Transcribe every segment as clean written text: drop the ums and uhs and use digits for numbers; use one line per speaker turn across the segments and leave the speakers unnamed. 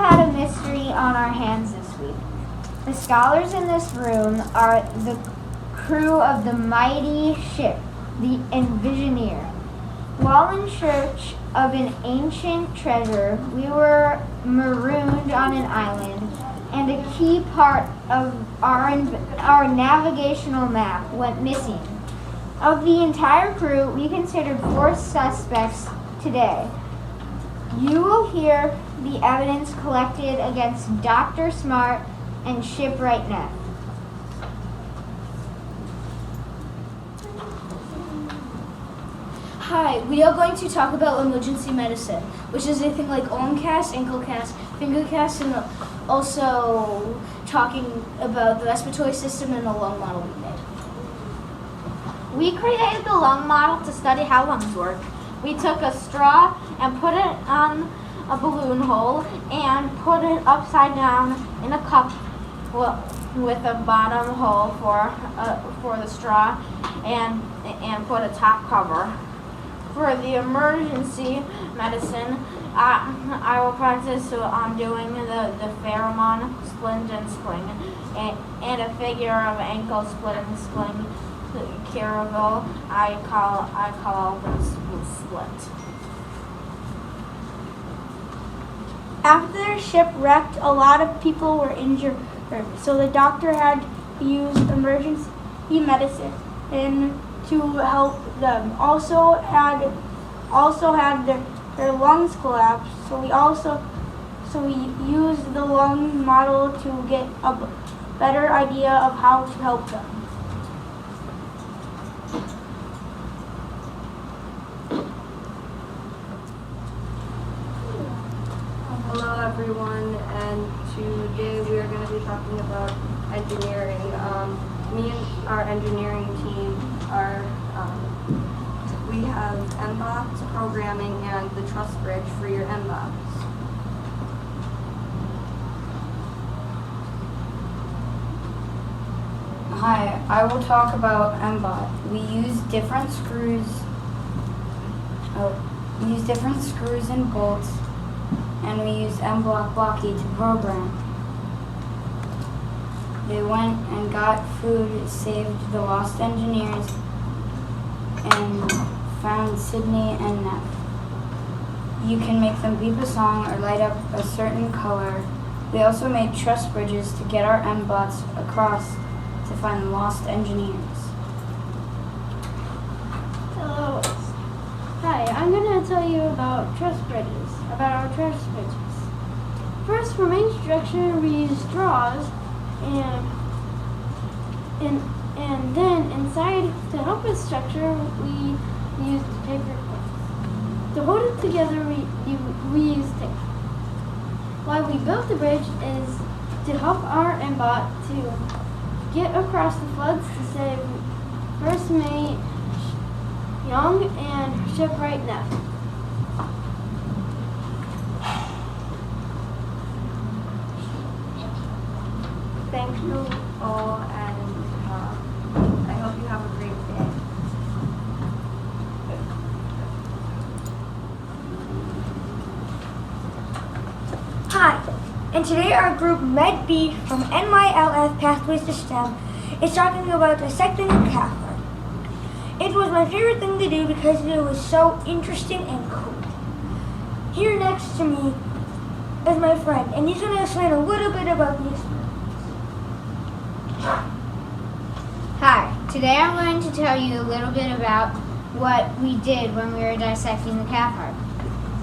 had a mystery on our hands this week. The scholars in this room are the crew of the mighty ship, the Envisioneer. While in search of an ancient treasure, we were marooned on an island, and a key part of our navigational map went missing. Of the entire crew, we considered 4 suspects today. You will hear the evidence collected against Dr. Smart and Shipwright Neff.
Hi, we are going to talk about emergency medicine, which is a thing like arm cast, ankle cast, finger cast, and also talking about the respiratory system and the lung model we made.
We created the lung model to study how lungs work. We took a straw and put it on a balloon hole and put it upside down in a cup with a bottom hole for the straw and put a top cover. For the emergency medicine, I will practice on doing the pheromone splint and spling and a figure of ankle split and spling caravel. I call them split.
After their ship wrecked, a lot of people were injured, so the doctor had to use emergency medicine to help them. Also had their lungs collapse, so we used the lung model to get a better idea of how to help them.
Hello everyone, and today we are going to be talking about engineering. Me and our engineering team we have MBOX programming and the truss bridge for your MBOX.
Hi, I will talk about MBOT. We use different screws and bolts, and we use MBlock Blocky to program. They went and got food, saved the lost engineers, and found Sydney and Neff. You can make them beep a song or light up a certain color. We also made truss bridges to get our MBots across to find the lost engineers.
Hello. Hi, I'm going to tell you about our truss bridges. First, for main structure, we use straws, and then inside, to help us structure, we used paper clips. To hold it together, we used tape. Why we built the bridge is to help our MBOT to get across the floods to save First Mate Young and Shipwright Neff.
Thank you all, and I hope you have a great day.
Hi, and today our group Med B from NYLF Pathways to STEM is talking about dissecting a calf heart. It was my favorite thing to do because it was so interesting and cool. Here next to me is my friend, and he's going to explain a little bit about the experience.
Hi, today I'm going to tell you a little bit about what we did when we were dissecting the calf heart.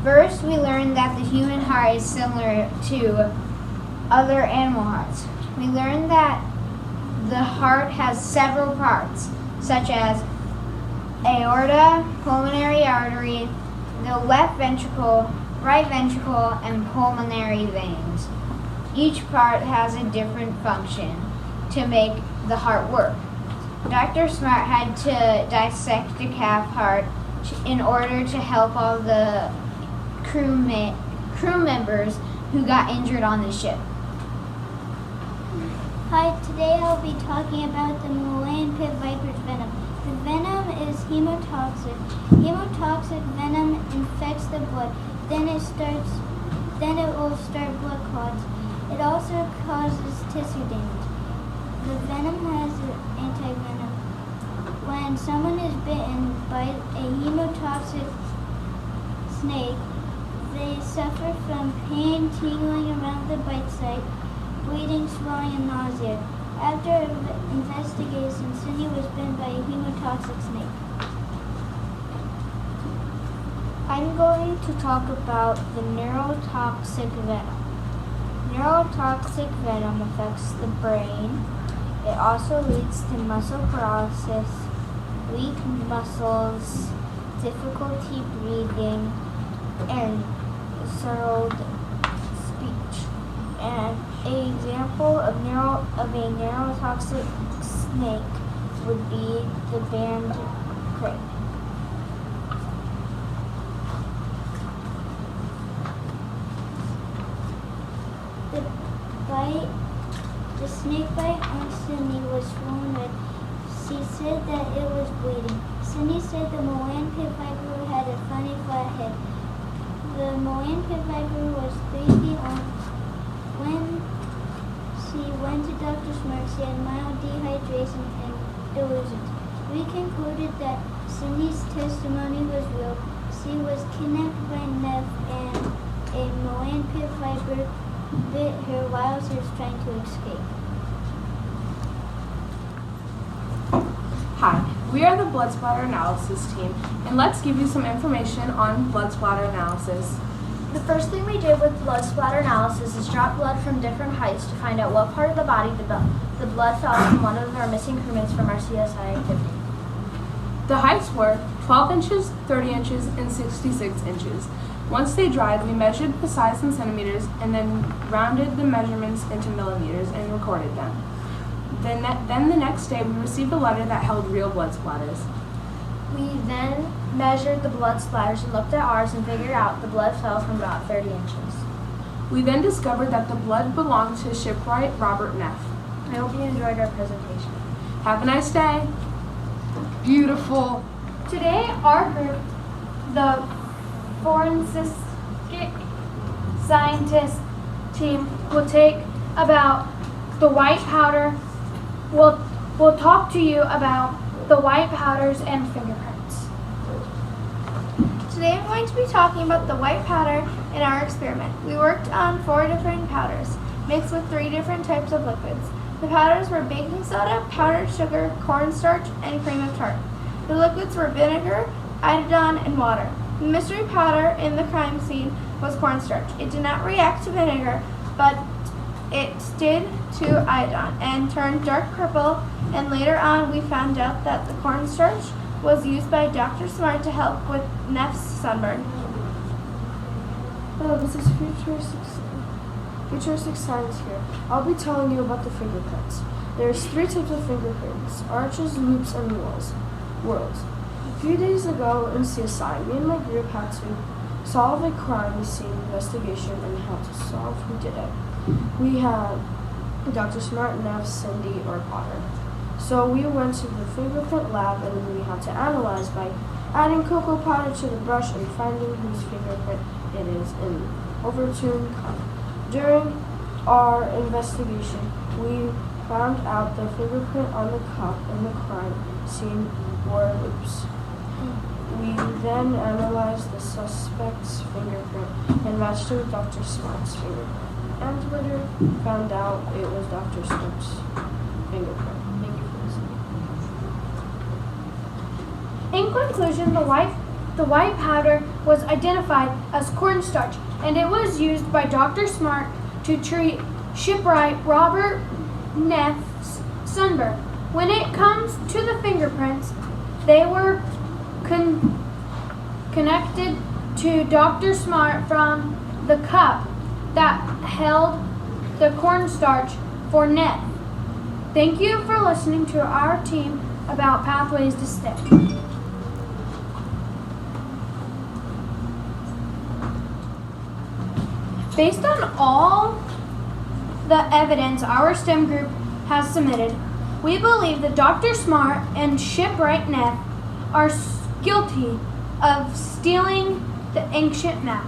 First, we learned that the human heart is similar to other animal hearts. We learned that the heart has several parts, such as aorta, pulmonary artery, the left ventricle, right ventricle, and pulmonary veins. Each part has a different function to make the heart work. Dr. Smart had to dissect the calf heart in order to help all the crew members who got injured on the ship.
Hi, today I'll be talking about the Malayan pit viper's venom. The venom is hemotoxic. Hemotoxic venom infects the blood. Then then it will start blood clots. It also causes tissue damage. The venom has anti-venom. When someone is bitten by a hemotoxic snake, they suffer from pain, tingling around the bite site, bleeding, swelling, and nausea. After investigation, Cindy was bitten by a hemotoxic snake.
I'm going to talk about the neurotoxic venom. Neurotoxic venom affects the brain. It also leads to muscle paralysis, weak muscles, difficulty breathing, and slurred speech. And an example of a neurotoxic snake would be the band crane.
The snake bite on Cindy was swollen red. She said that it was bleeding. Cindy said the Moran pit viper had a funny flat head. The Moran pit viper was 3 feet long. When she went to Dr. Smart, she had mild dehydration and delusions. We concluded that Cindy's testimony was real. She was kidnapped by Neff, and a Moran pit viper bit her while she was trying to escape.
Hi, we are the blood splatter analysis team, and let's give you some information on blood splatter analysis.
The first thing we did with blood splatter analysis is drop blood from different heights to find out what part of the body the blood fell from one of our missing crewmates from our CSI activity.
The heights were 12 inches, 30 inches, and 66 inches. Once they dried, we measured the size in centimeters and then rounded the measurements into millimeters and recorded them. Then the next day, we received a letter that held real blood splatters.
We then measured the blood splatters and looked at ours and figured out the blood fell from about 30 inches.
We then discovered that the blood belonged to shipwright Robert Neff.
I hope you enjoyed our presentation.
Have a nice day. Beautiful.
Today, our group, the forensic scientist team, will take about the white powder. We'll talk to you about the white powders and fingerprints.
Today I'm going to be talking about the white powder in our experiment. We worked on 4 different powders, mixed with 3 different types of liquids. The powders were baking soda, powdered sugar, cornstarch, and cream of tart. The liquids were vinegar, iodine, and water. The mystery powder in the crime scene was cornstarch. It did not react to vinegar, but it did to iodine and turned dark purple, and later on we found out that the cornstarch was used by Dr. Smart to help with Neff's sunburn.
Hello, this is Futuristic Science here. I'll be telling you about the fingerprints. There's 3 types of fingerprints: arches, loops, and whorls. A few days ago in CSI, me and my group had to solve a crime scene investigation and how to solve who did it. We had Dr. Smart, Neff, Cindy, or Potter. So we went to the fingerprint lab and we had to analyze by adding cocoa powder to the brush and finding whose fingerprint it is in overturned cup. During our investigation, we found out the fingerprint on the cup in the crime scene were loops. We then analyzed the suspect's fingerprint and matched it with Dr. Smart's fingerprint. And later found out it was Dr. Smart's fingerprint. Thank you for listening.
In conclusion, the white powder was identified as cornstarch, and it was used by Dr. Smart to treat shipwright Robert Neff's sunburn. When it comes to the fingerprints, they were connected to Dr. Smart from the cup that held the cornstarch for Neff. Thank you for listening to our team about Pathways to STEM. Based on all the evidence our STEM group has submitted, we believe that Dr. Smart and shipwright Neff are guilty of stealing the ancient map.